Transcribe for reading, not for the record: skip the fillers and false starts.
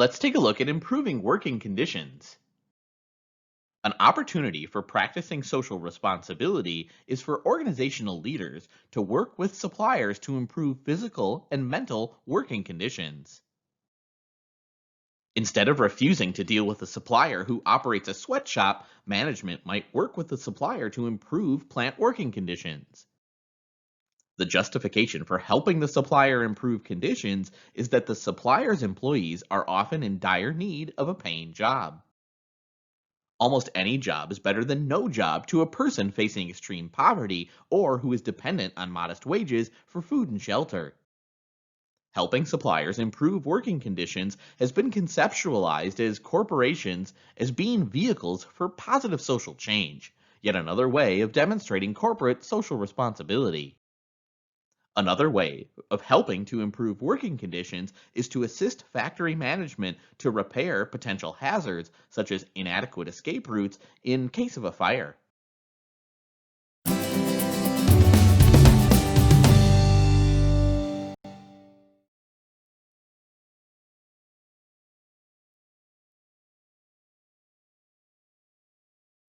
Let's take a look at improving working conditions. An opportunity for practicing social responsibility is for organizational leaders to work with suppliers to improve physical and mental working conditions. Instead of refusing to deal with a supplier who operates a sweatshop, management might work with the supplier to improve plant working conditions. The justification for helping the supplier improve conditions is that the supplier's employees are often in dire need of a paying job. Almost any job is better than no job to a person facing extreme poverty or who is dependent on modest wages for food and shelter. Helping suppliers improve working conditions has been conceptualized as corporations as being vehicles for positive social change, yet another way of demonstrating corporate social responsibility. Another way of helping to improve working conditions is to assist factory management to repair potential hazards, such as inadequate escape routes in case of a fire.